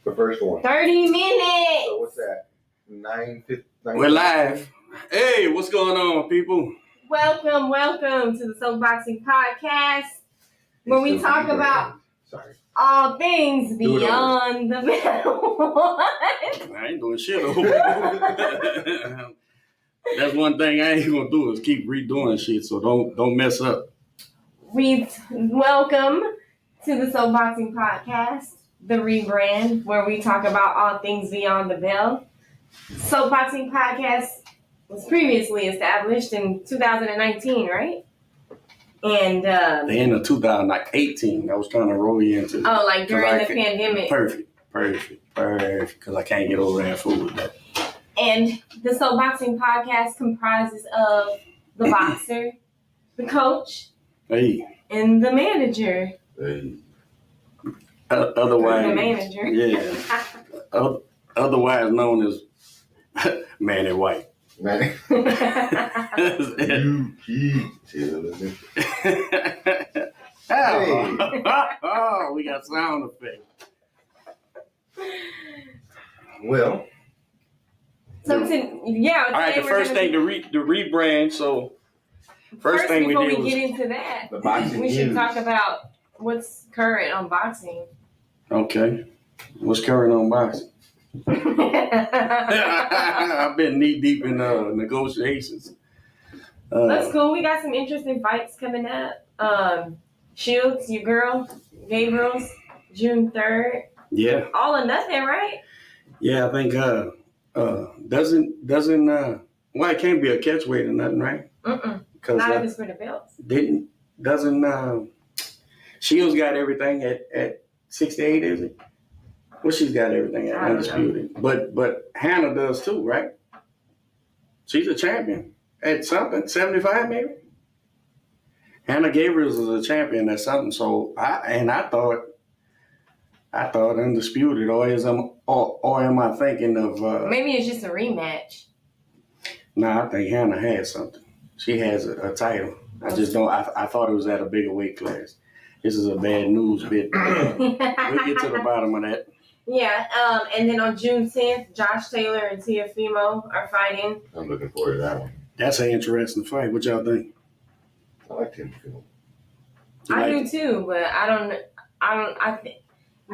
The first one. 30 minutes. So what's that? 9:50. We're live. Hey, what's going on, people? Welcome to the Soapboxing Podcast, where we talk about all things beyond the veil. I ain't doing shit over here. That's one thing I ain't gonna do is keep redoing shit, so don't mess up. Welcome to the Soapboxing Podcast, the rebrand, where we talk about all things beyond the veil. Soapboxing Podcast was previously established in 2019, right? And the end of 2018, I was trying to roll you into. Oh, like during the pandemic. Perfect. Because I can't get over that food. And the Soapboxing Podcast comprises of the boxer, the coach, and the manager. Otherwise, the manager. Yeah. Otherwise known as Manny White. Manny. Oh, we got sound effects. Well. So, all right, the first thing, the rebrand. So, first thing we did before we get into that, the boxing we should news. talk about what's current on boxing. Okay. What's current on boxing? I've been knee deep in negotiations. That's cool. We got some interesting fights coming up. Shields, your girl, Gabriel's, June 3rd. Yeah. All or nothing, right? Yeah, I think doesn't well, it can't be a catchweight or nothing, right? Not if it's for the belts. Doesn't Shields got everything at 68, is it? Well, she's got everything at undisputed. But Hannah does too, right? She's a champion at something, 75 maybe. Hannah Gabriels is a champion at something. So I thought undisputed, or am I thinking of? Maybe it's just a rematch. No, I think Hannah has something. She has a title. I just don't. I thought it was at a bigger weight class. This is a bad news bit. We'll get to the bottom of that. Yeah, and then on June 10th, Josh Taylor and Teofimo are fighting. I'm looking forward to that one. That's an interesting fight. What y'all think? I like Teofimo. I do too, but I think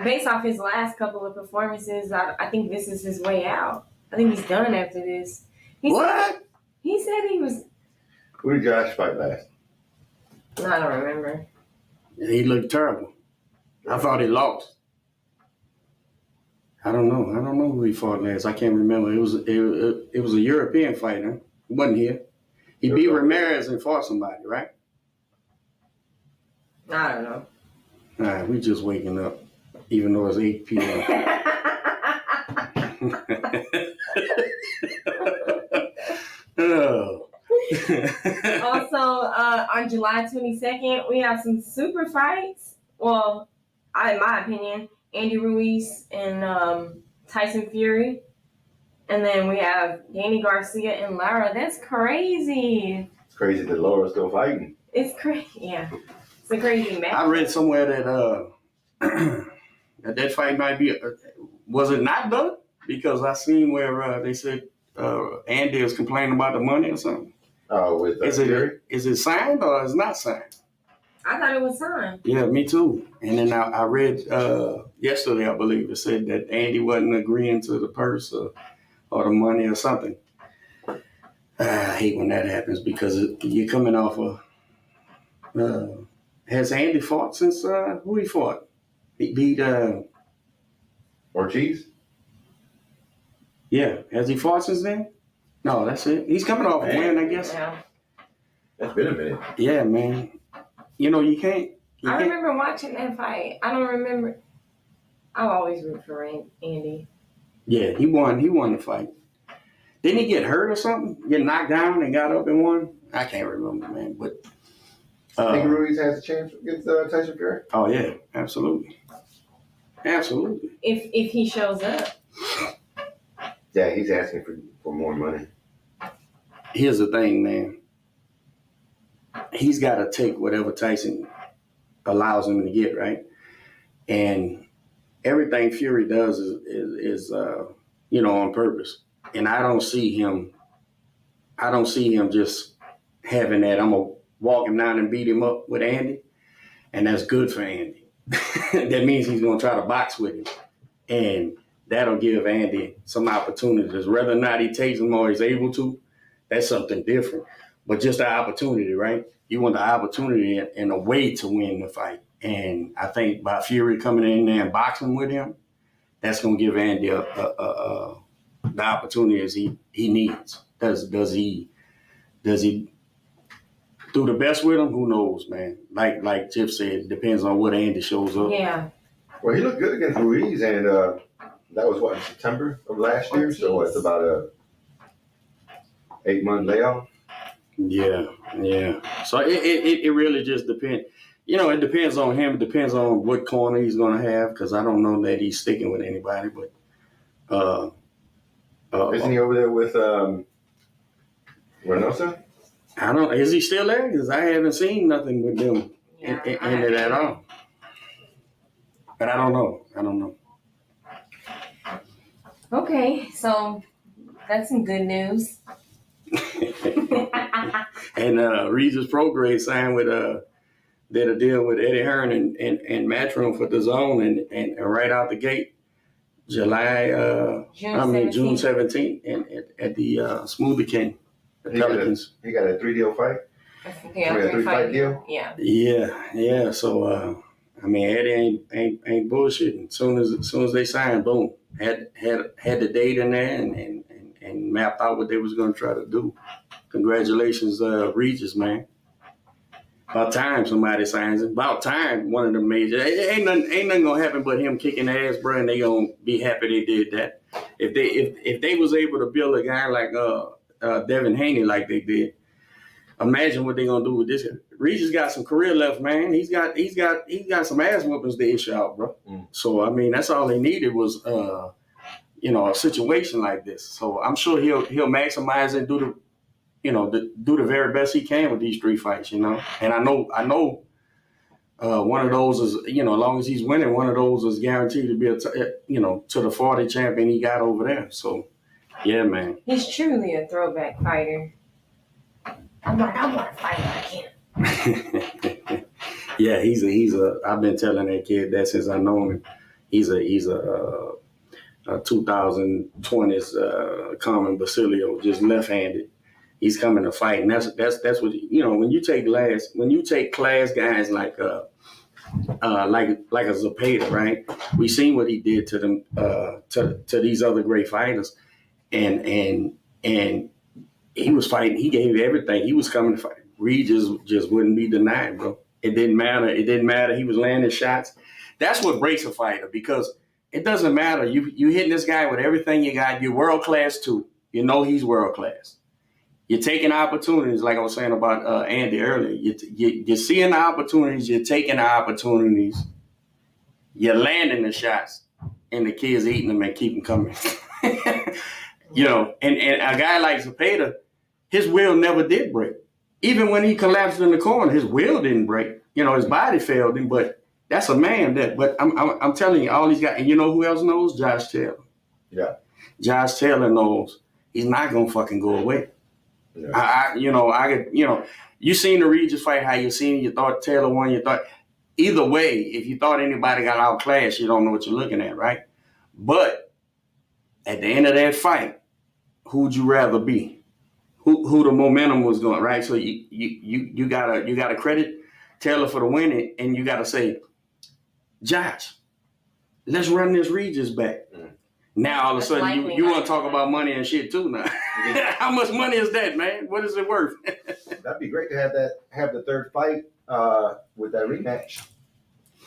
based off his last couple of performances, I think this is his way out. I think he's done after this. What? He said he was. Who did Josh fight last? I don't remember. He looked terrible. I thought he lost. I don't know who he fought last. I can't remember. It was a European fighter. He wasn't here. He beat Ramirez and fought somebody, right? I don't know. All right, we just waking up, even though it's 8 p.m. Oh. Also, on July 22nd, we have some super fights. Well, in my opinion, Andy Ruiz and Tyson Fury. And then we have Danny Garcia and Lara. That's crazy. It's crazy that Laura's still fighting. It's crazy. Yeah. It's a crazy match. I read somewhere that that fight might be, was it not done? Because I seen where they said Andy is complaining about the money or something. With Fury? Is it signed or is it not signed? I thought it was signed. Yeah, me too. And then I read yesterday, I believe, it said that Andy wasn't agreeing to the purse or the money or something. I hate when that happens because you're coming off of... has Andy fought since... who he fought? He beat... Ortiz? Yeah. Has he fought since then? No, that's it. He's coming off a win, I guess. Yeah. That's been a minute. Yeah, man. You know, you can't... I remember watching that fight. I don't remember. I'll always root for Andy. Yeah, he won the fight. Didn't he get hurt or something? Get knocked down and got up and won? I can't remember, man. But I think Ruiz has a chance against Tyson Fury. Oh yeah, absolutely. If he shows up. Yeah, he's asking for more money. Here's the thing, man. He's got to take whatever Tyson allows him to get, right? And everything Fury does is on purpose, and I don't see him just having that. I'm gonna walk him down and beat him up with Andy, and that's good for Andy. That means he's gonna try to box with him, and that'll give Andy some opportunities. Whether or not he takes them or he's able to, that's something different. But just the opportunity, right? You want the opportunity and a way to win the fight. And I think by Fury coming in there and boxing with him, that's going to give Andy the opportunities he needs. Does he do the best with him? Who knows, man? Like Chip said, it depends on what Andy shows up. Yeah. Well, he looked good against Ruiz, and that was in September of last year. So it's about a 8-month layoff. Yeah. So it really just depends. It depends on him. It depends on what corner he's going to have, because I don't know that he's sticking with anybody. But isn't he over there with Reynosa? I don't. Is he still there? Because I haven't seen nothing with them in it at all. But I don't know. Okay, so that's some good news. And Regis Prograde signed with did a deal with Eddie Hearn and Matchroom for the zone, and right out the gate, June 17th, and at the Smoothie King, the Pelicans. He got a 3-deal fight. Yeah, a 3-fight deal. Yeah. So Eddie ain't bullshitting. As soon as they signed, boom, had the date in there and mapped out what they was going to try to do. Congratulations, Regis, man. About time somebody signs him. About time one of the major. Ain't nothing gonna happen but him kicking ass, bro, and they gonna be happy they did that. If they was able to build a guy like Devin Haney like they did, imagine what they gonna do with this. Regis got some career left, man. He's got some ass whoopings to issue out, bro. So that's all they needed was a situation like this. So I'm sure he'll maximize and do the very best he can with these 3 fights, And I know one of those is, as long as he's winning, one of those is guaranteed to be to the 40 champion he got over there. So, yeah, man. He's truly a throwback fighter. I'm like, I want to fight, but I can't. Yeah, he's a. I've been telling that kid that since I know him. He's a 2020s Carmen Basilio, just left-handed. He's coming to fight, and that's what when you take class guys like a Zepeda, right? We seen what he did to them to these other great fighters, and he was fighting. He gave everything. He was coming to fight. Regis just wouldn't be denied, bro. It didn't matter. He was landing shots. That's what breaks a fighter, because it doesn't matter. You hitting this guy with everything you got. You're world class too. He's world class. You're taking opportunities, like I was saying about Andy earlier. You're seeing the opportunities. You're taking the opportunities. You're landing the shots, and the kids eating them and keep them coming. And a guy like Zepeda, his will never did break. Even when he collapsed in the corner, his will didn't break. His body failed him, but that's a man. But I'm telling you, all these guys, and you know who else knows? Josh Taylor. Yeah. Josh Taylor knows he's not gonna fucking go away. Yeah. You seen the Regis fight, how you thought Taylor won, either way, if you thought anybody got outclassed, you don't know what you're looking at, right? But at the end of that fight, who'd you rather be? Who the momentum was going, right? So you gotta credit Taylor for the win, and you gotta say, Josh, let's run this Regis back. Now all of a sudden you want to talk about money and shit too now. How much money is that, man? What is it worth? That'd be great to have the 3rd fight with that rematch.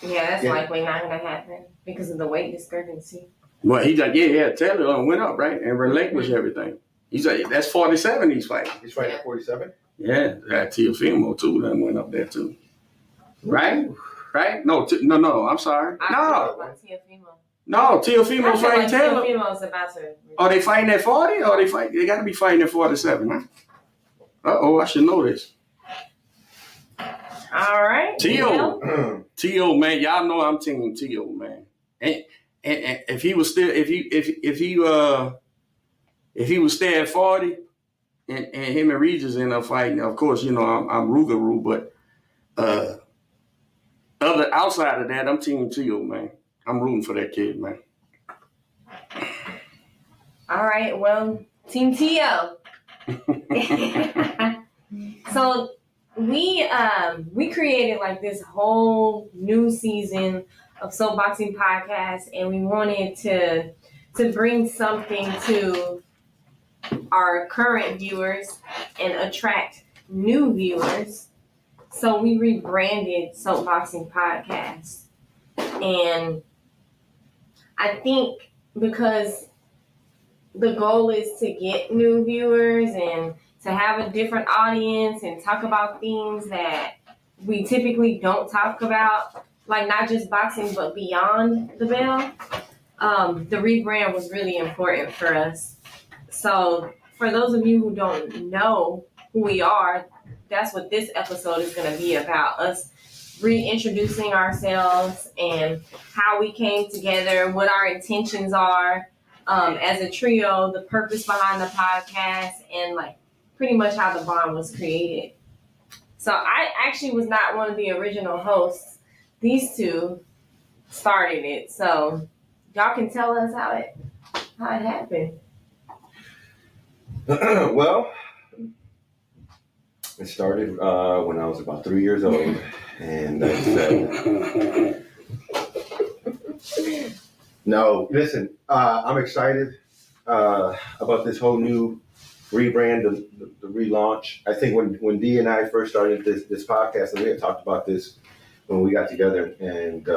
Yeah, that's likely not gonna happen because of the weight discrepancy. Well, he's like, Taylor went up, right? And relinquished everything. He's like, that's 47 he's fighting. He's fighting at 47? Yeah, that Teofimo too, that went up there too. Right? Right? No, I'm sorry. No, Teofimo's fighting Taylor. Teofimo's about to. Are they fighting at 40? Or they got to be fighting at 47, huh? I should know this. All right. Teo, man, y'all know I'm team Teo, man. and if he was still, if he was still at 40, and him and Regis end up fighting, of course, you know, I'm Rougarou, but other outside of that, I'm Team Tio, man. I'm rooting for that kid, man. All right, well, Team Tio. So we created like this whole new season of Soapboxing Podcast, and we wanted to bring something to our current viewers and attract new viewers. So we rebranded Soapboxing Podcast. And I think because the goal is to get new viewers and to have a different audience and talk about things that we typically don't talk about, like not just boxing, but beyond the bell, the rebrand was really important for us. So for those of you who don't know who we are, that's what this episode is going to be about, us reintroducing ourselves and how we came together, what our intentions are as a trio, the purpose behind the podcast, and like pretty much how the bond was created. So I actually was not one of the original hosts. These two started it. So y'all can tell us how it happened. Well, it started when I was about 3 years old, and no, listen, I'm excited about this whole new rebrand, the relaunch. I think when Dee and I first started this podcast, and we had talked about this when we got together and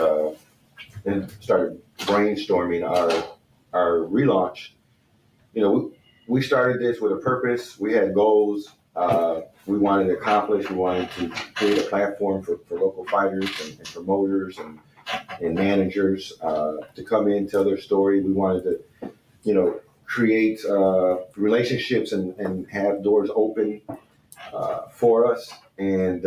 started brainstorming our relaunch. You know, we started this with a purpose. We had goals. We wanted to accomplish. We wanted to create a platform for local fighters and promoters and managers to come in, tell their story. We wanted to, you know, create relationships and have doors open for us. And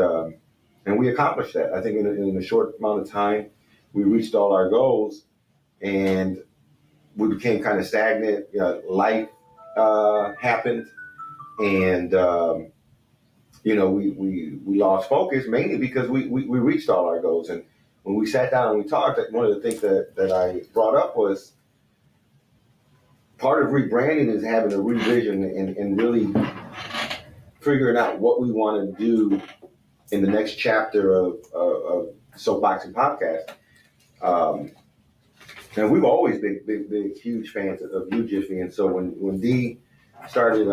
we accomplished that. I think in a short amount of time, we reached all our goals, and we became kind of stagnant. Life happened, and you know, we lost focus, mainly because we reached all our goals. And when we sat down and we talked, one of the things that I brought up was part of rebranding is having a revision and really figuring out what we want to do in the next chapter of Soapboxing Podcast. And we've always been big, huge fans of you, Jiffy. And so when Dee started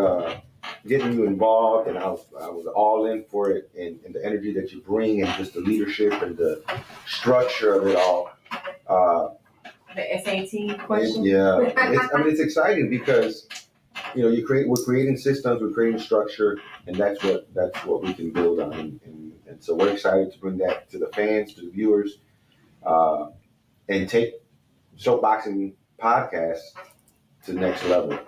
getting you involved, and I was all in for it, and the energy that you bring, and just the leadership and the structure of it all. The SAT question. It's exciting because, you know, we're creating systems, we're creating structure, and that's what we can build on. And so we're excited to bring that to the fans, to the viewers, and take Soapboxing Podcast to the next level.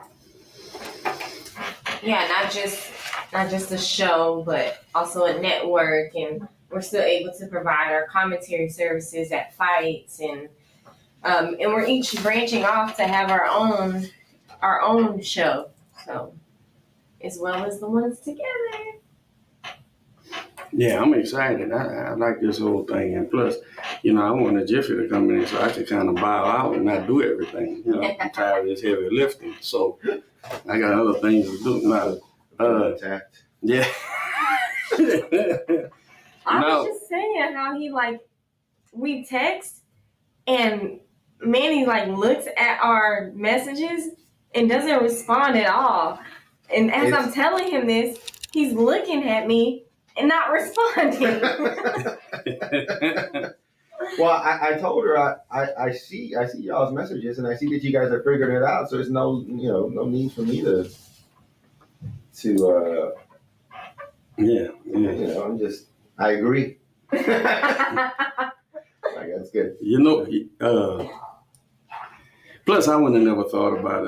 Yeah, not just a show, but also a network, and we're still able to provide our commentary services at fights, and we're each branching off to have our own show, so as well as the ones together. Yeah, I'm excited. I like this whole thing, and plus, you know, I wanted Jiffy to come in so I could kind of bow out and not do everything. You know, I'm tired of this heavy lifting, so I got other things to do now. Yeah. I was just saying how he we text and Manny looks at our messages and doesn't respond at all. And as I'm telling him this, he's looking at me and not responding. Well, I told her I see y'all's messages, and I see that you guys are figuring it out. So there's no need for me to I agree. That's good. You know, plus I wouldn't have never thought about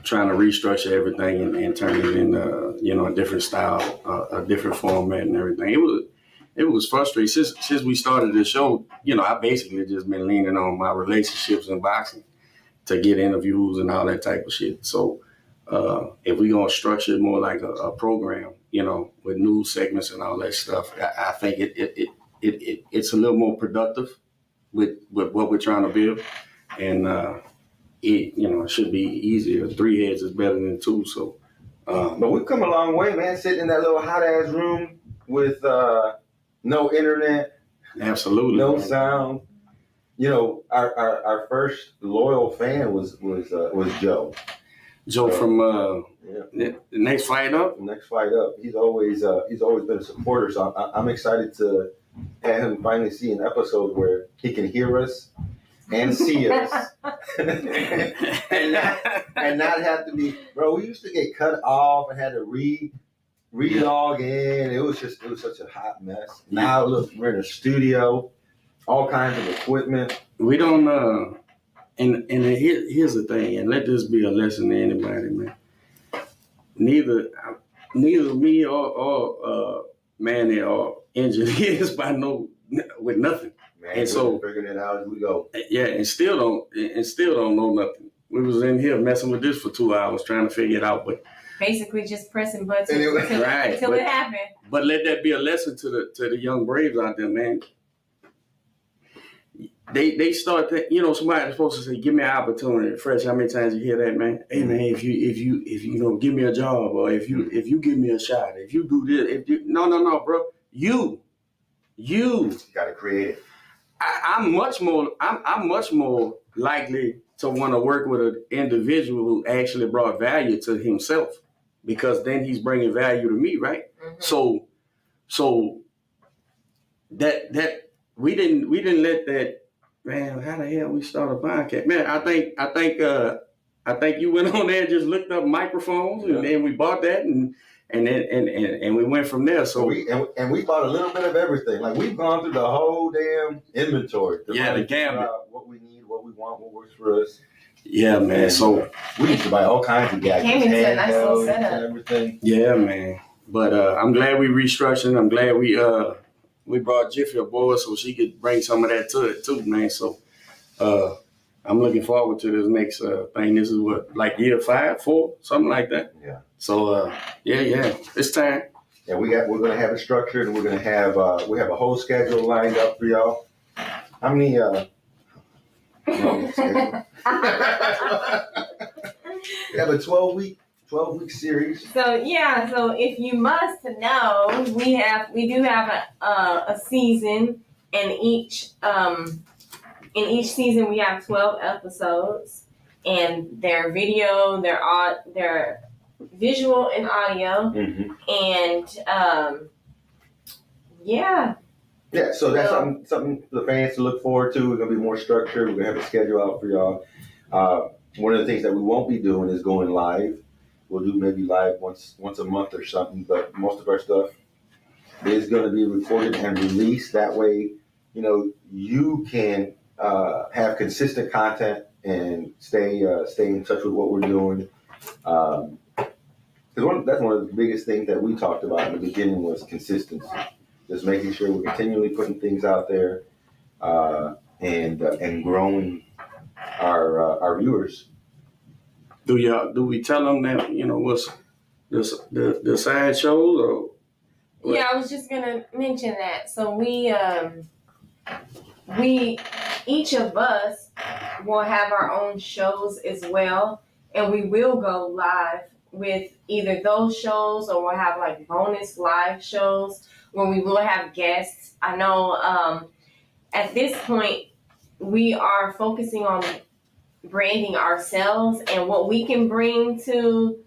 trying to restructure everything and turn it in a different style, a different format and everything. it was frustrating since we started the show. You know, I basically just been leaning on my relationships and boxing to get interviews and all that type of shit. So if we're gonna structure it more like a program, you know, with news segments and all that stuff, I think it's a little more productive with what we're trying to build, and it should be easier. 3 heads is better than 2. So, but we've come a long way, man. Sitting in that little hot ass room with no internet, absolutely, no man. sound. You know, our first loyal fan was Joe. Joe from the Next Fight Up. Next Fight Up. He's always been a supporter. So I'm excited to have him finally see an episode where he can hear us and see us, and not have to be. Bro, we used to get cut off and had to re-log in. It was such a hot mess. Now look, we're in a studio, all kinds of equipment. We don't. And here's the thing, and let this be a lesson to anybody, man. Neither me or Manny or engineers with nothing. Man, and so figuring it out as we go. Yeah, and still don't know nothing. We was in here messing with this for 2 hours trying to figure it out, but basically just pressing buttons until it happened. But let that be a lesson to the young Braves out there, man. They start that, somebody's supposed to say, give me an opportunity. Fresh, how many times you hear that, man? Hey man, if you give me a job, or if you give me a shot, if you do this, no, bro. You gotta create it. I'm much more likely to want to work with an individual who actually brought value to himself, because then he's bringing value to me, right? Mm-hmm. So that we didn't let that. Man, how the hell we start a podcast? Man, I think you went on there and just looked up microphones, and then we bought that, and we went from there. So we bought a little bit of everything. Like, we've gone through the whole damn inventory. The gamut. What we need, what we want, what works for us. Yeah, man. And so we used to buy all kinds of gadgets, came into a nice little setup and everything. Yeah, man. But I'm glad we restructured. I'm glad we brought Jiffy aboard so she could bring some of that to it too, man. So I'm looking forward to this next thing. This is what, like year 5, 4, something like that. Yeah. So yeah, it's time. Yeah, we're gonna have it structured, and we're gonna have we have a whole schedule lined up for y'all. How many? We have a 12-week series. So if you must know, we do have a season, and each season we have 12 episodes, and their video, their visual and audio, and yeah. Yeah, so that's something for the fans to look forward to. We're gonna be more structured. We're gonna have a schedule out for y'all. One of the things that we won't be doing is going live. We'll do maybe live once a month or something, but most of our stuff is going to be recorded and released. That way, you can have consistent content and stay in touch with what we're doing. Because that's one of the biggest things that we talked about in the beginning was consistency. Just making sure we're continually putting things out there and growing our viewers. Do we tell them that what's the side shows or what? Yeah, I was just gonna mention that. So we each of us will have our own shows as well, and we will go live with either those shows, or we'll have like bonus live shows where we will have guests. I know at this point we are focusing on branding ourselves and what we can bring to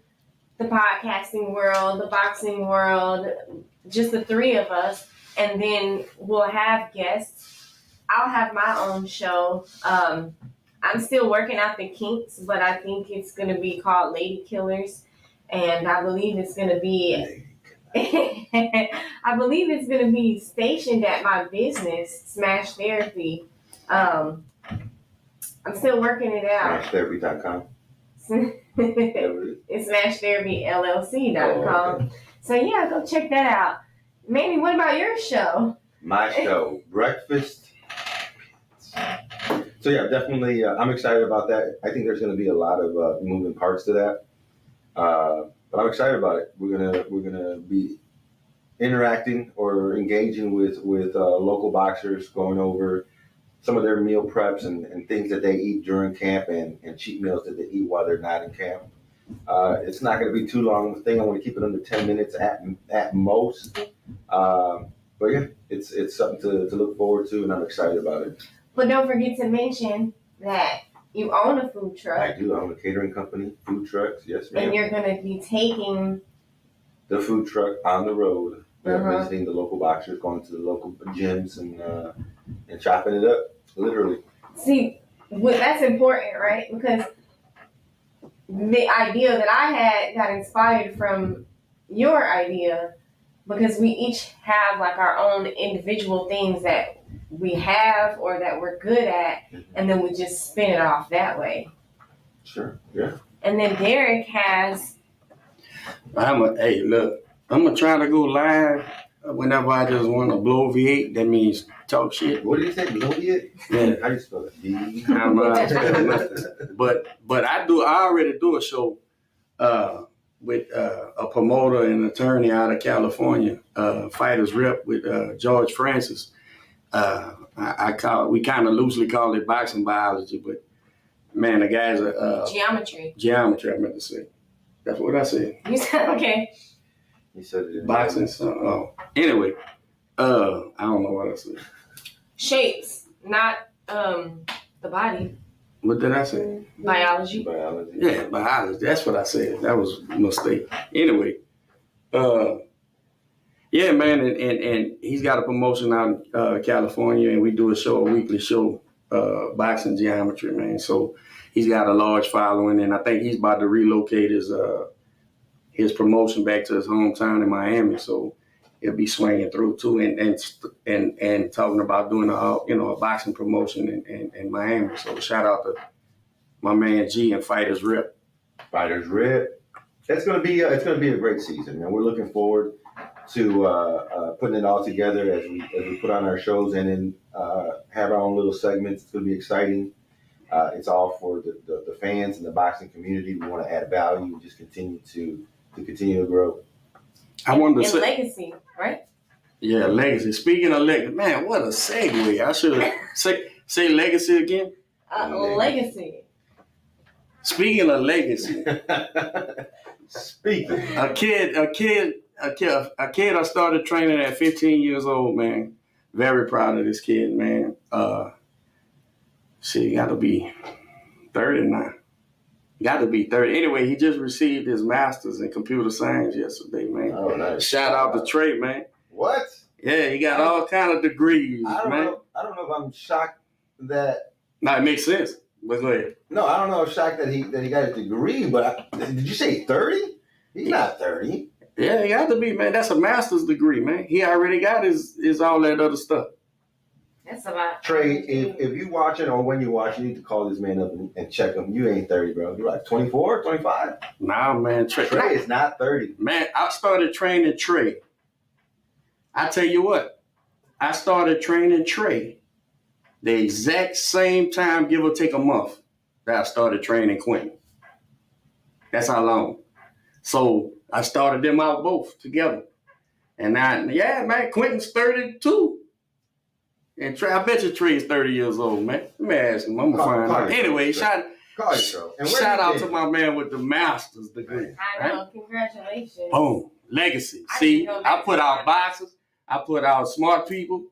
the podcasting world, the boxing world, just the 3 of us, and then we'll have guests. I'll have my own show. I'm still working out the kinks, but I think it's going to be called Lady Killers, and I believe it's going to be stationed at my business, Smash Therapy. I'm still working it out. SmashTherapy.com. It's SmashTherapyLLC.com. Oh, okay. So yeah, go check that out. Manny, what about your show? My show, Breakfast. So yeah, definitely, I'm excited about that. I think there's going to be a lot of moving parts to that, but I'm excited about it. We're gonna be interacting or engaging with local boxers, going over some of their meal preps and things that they eat during camp and cheat meals that they eat while they're not in camp. It's not going to be too long. The thing I want to keep it under 10 minutes at most. But yeah, it's something to look forward to, and I'm excited about it. But don't forget to mention that you own a food truck. I do. I own a catering company, food trucks. Yes, ma'am. And you're going to be taking the food truck on the road, visiting the local boxers, going to the local gyms and chopping it up, literally. See, that's important, right? Because the idea that I had got inspired from your idea, because we each have like our own individual things that we have or that we're good at, and then we just spin it off that way. Sure, yeah. And then Derek has. Hey, look, I'm gonna try to go live whenever I just want to blow V8. That means talk shit. What did you say? Bloviate? Yeah. How do you spell it? B. I'm not spelling nothing. But I already do a show with a promoter and attorney out of California, Fighters Rep with George Francis. We kind of loosely call it boxing biology, but man, the guy's a geometry. I meant to say. That's what I said. You said okay. You said it. Boxing. Anyway, I don't know what I said. Shapes, not the body. What did I say? Biology. Yeah, biology. That's what I said. That was a mistake. Anyway, yeah, man, and he's got a promotion out in California, and we do a weekly show, boxing geometry, man. So he's got a large following, and I think he's about to relocate his promotion back to his hometown in Miami. So he'll be swinging through too, and talking about doing a boxing promotion in Miami. So shout out to my man G and Fighters Rep. Fighters Rep. It's gonna be a great season, man. We're looking forward to putting it all together as we put on our shows and then have our own little segments. It's gonna be exciting. It's all for the fans and the boxing community. We want to add value and just continue to grow. I wanted to say legacy, right? Yeah, legacy. Speaking of legacy, man, what a segue. I should say legacy again. Legacy. Speaking of legacy, a kid I started training at 15 years old, man. Very proud of this kid, man. He got to be 30 now. Got to be 30. Anyway, he just received his master's in computer science yesterday, man. Oh, nice. Shout out to Trey, man. What? Yeah, he got all kind of degrees, man. I don't know if I'm shocked that. No, it makes sense. But go ahead. No, I don't know if shocked that he got a degree, but did you say 30? He's not 30. Yeah, he got to be, man. That's a master's degree, man. He already got his all that other stuff. That's about Trey, if you watching or when you watch, you need to call this man up and check him. You ain't 30, bro. You're like 24, 25? Nah, man. Trey is not 30. Man, I started training Trey. I tell you what, I started training Trey the exact same time, give or take a month, that I started training Quentin. That's how long. So I started them out both together. And man, Quentin's 32. And Trey, I bet you Trey's 30 years old, man. Let me ask him. I'm going to find out. Anyway, shout out to my man with the master's degree. I know. Right? Congratulations. Boom. Legacy. See, I put out boxers. I put out smart people.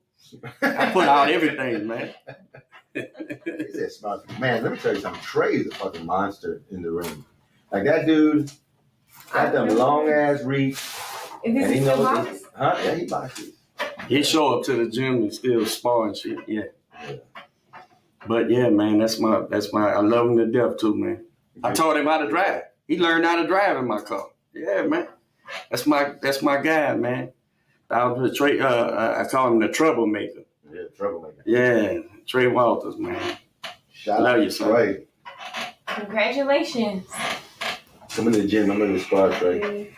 I put out everything, man. He said smart people. Man, let me tell you something. Trey is a fucking monster in the ring. Like that dude got them long-ass reach. Is this still box? Huh? Yeah, he boxes. He show up to the gym and still spar and shit. Yeah. But yeah, man, that's my. I love him to death too, man. I taught him how to drive. He learned how to drive in my car. Yeah, man. That's my guy, man. I call him the troublemaker. Yeah, troublemaker. Yeah, Trey Walters, man. Love you, son. Right. Congratulations. Come into the gym. I'm in the squad, Trey.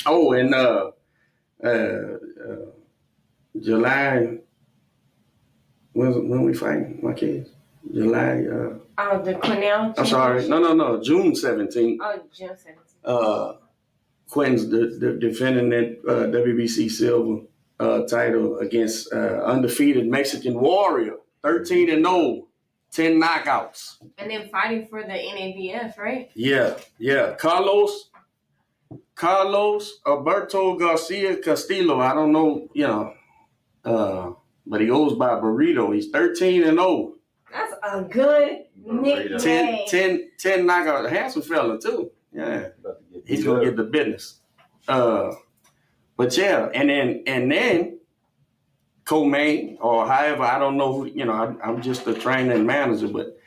Oh, and July. When we fighting my kids? July. The Cornell. I'm sorry. No. June 17th. Oh, June 17th. Quentin's the defending that WBC silver title against undefeated Mexican warrior, 13-0, 10 knockouts. And then fighting for the NABF, right? Yeah. Carlos Alberto Garcia Castillo. I don't know, but he goes by Burrito. He's 13-0. That's a good nickname. 10 knockouts. Handsome fella too. Yeah. He's gonna get the business. But yeah, and then co-main or however, I don't know who, I'm just a trainer and manager, but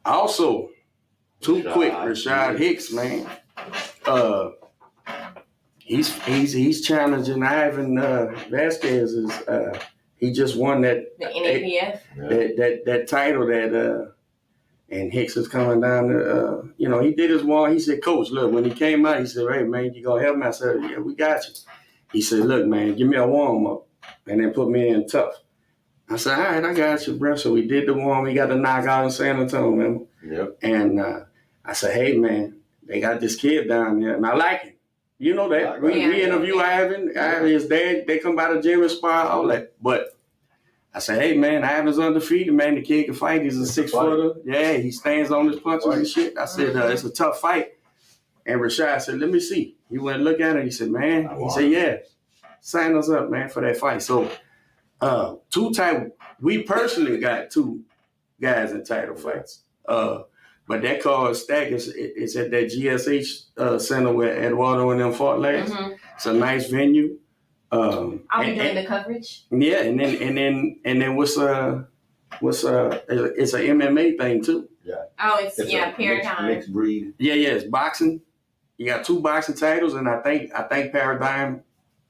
also Rashad Hicks, man. He's challenging Ivan Vasquez. He just won the NABF. That title and Hicks is coming down to, he did his one. He said, Coach, look, when he came out, he said, hey, man, you going to help me? I said, yeah, we got you. He said, look, man, give me a warm-up and then put me in tough. I said, all right, I got you, bro. So we did the warm. We got the knockout in San Antonio, man. Yep. And I said, hey, man, they got this kid down there, and I like him. You know that. We interview Ivan, his dad. They come by the gym and spar, all that. But I said, hey, man, Ivan's undefeated, man. The kid can fight. He's a 6-footer. Yeah, he stands on his punches and shit. I said, it's a tough fight. And Rashad said, let me see. He went and looked at it. He said, man. He said, yeah, sign us up, man, for that fight. So we personally got 2 guys in title fights. But that card stack is at that GSH center where Eduardo and them fought last. Mm-hmm. It's a nice venue. I'll be doing the coverage. Yeah, and then what's it's an MMA thing too. Yeah. Oh, it's Paradigm. Mixed breed. Yeah, it's boxing. You got 2 boxing titles, and I think Paradigm,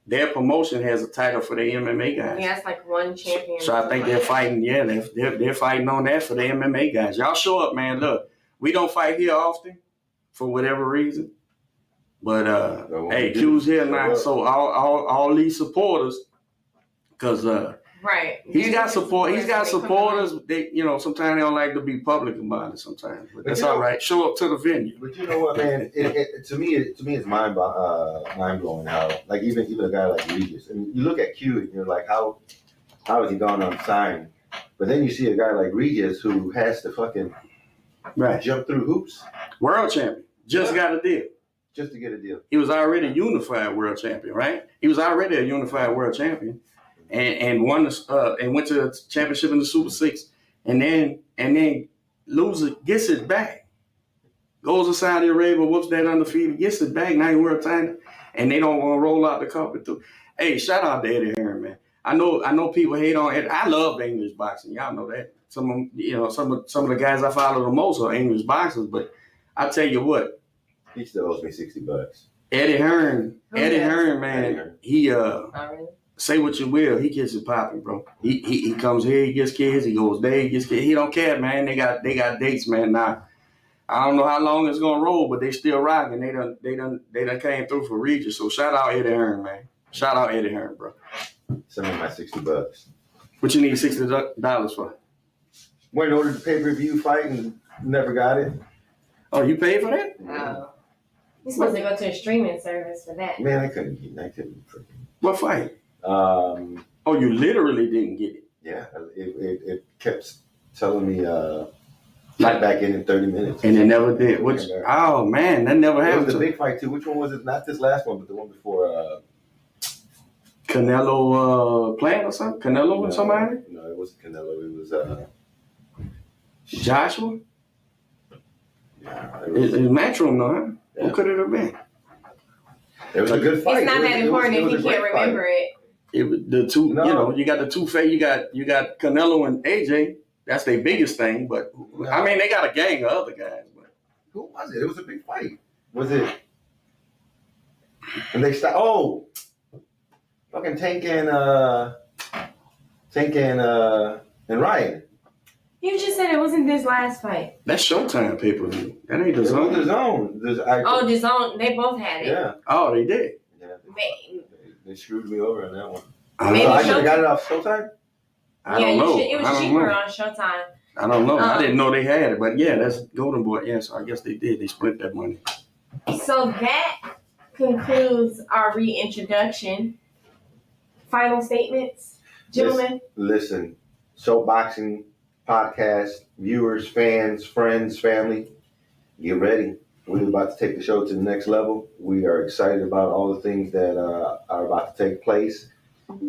their promotion has a title for the MMA guys. Yeah, it's like one champion. So I think they're fighting. Yeah, they're fighting on that for the MMA guys. Y'all show up, man. Look, we don't fight here often for whatever reason. But hey, Q's here now, so all these supporters, because right, he's got support. He's got supporters. They, sometimes they don't like to be public about it. Sometimes, but that's all right. Show up to the venue. But you know what, man? To me, it's mind blowing how, like, even a guy like Regis. I mean, you look at Q and you're like, how has he gone unsigned? But then you see a guy like Regis who has to fucking jump through hoops. World champion, just got a deal. Just to get a deal. He was already a unified world champion, right? He was already a unified world champion, and won and went to the championship in the Super 6, and then loser gets it back, goes to Saudi Arabia, whoops that undefeated, gets it back, now he world title, and they don't want to roll out the carpet through. Hey, shout out to Eddie Hearn, man. I know people hate on Eddie. I love English boxing, y'all know that. Some of the guys I follow the most are English boxers, but I tell you what. He still owes me $60. Eddie Hearn, man. He say what you will, he gets it popping, bro. He comes here, he gets kids. He goes there, he gets kids. He don't care, man. They got dates, man. Now I don't know how long it's gonna roll, but they still rocking. They done came through for Regis. So shout out Eddie Hearn, man. Shout out Eddie Hearn, bro. Send me my $60. What you need $60 for? Went and ordered the pay-per-view fight and never got it. Oh, you paid for that? No. You're supposed to go to a streaming service for that. Man, I couldn't freaking. What fight? Oh, you literally didn't get it. Yeah, it kept telling me not back in 30 minutes. And it never did. Oh man, that never happened. It was the big fight too. Which one was it? Not this last one, but the one before. Canelo Plant or something? Canelo or somebody? No, it wasn't Canelo. It was Joshua? Yeah. It's Matchroom, though, huh? Yeah. What could it have been? It was a good fight. It's not that important if you can't remember it. It was the two, you got the two face. You got Canelo and AJ. That's their biggest thing. But I mean, they got a gang of other guys. But who was it? It was a big fight. Was it? And they stopped. Oh, fucking Tank and Ryan. You just said it wasn't this last fight. That's Showtime pay-per-view. That ain't the Zone. Zone. The Zone. They both had it. Yeah. Oh, they did. Yeah. They screwed me over on that one. Maybe So I Showtime. should have got it off Showtime? I don't know. It was cheaper on Showtime. I don't know. I didn't know they had it, but yeah, that's Golden Boy. Yeah, so I guess they did. They split that money. So that concludes our reintroduction. Final statements, gentlemen. Listen, Soapboxing podcast, viewers, fans, friends, family, get ready. We're about to take the show to the next level. We are excited about all the things that are about to take place,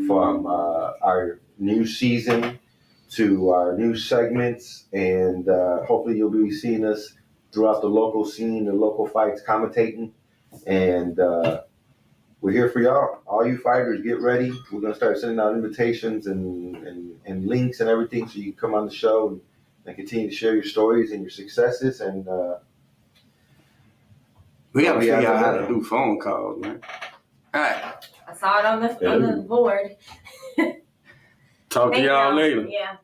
from our new season to our new segments, and hopefully you'll be seeing us throughout the local scene, the local fights, commentating, and we're here for y'all. All you fighters, get ready. We're gonna start sending out invitations and links and everything, so you can come on the show and continue to share your stories and your successes. And we gotta figure out how to do phone calls, man. All right. I saw it on the board. Talk to y'all later. Yeah.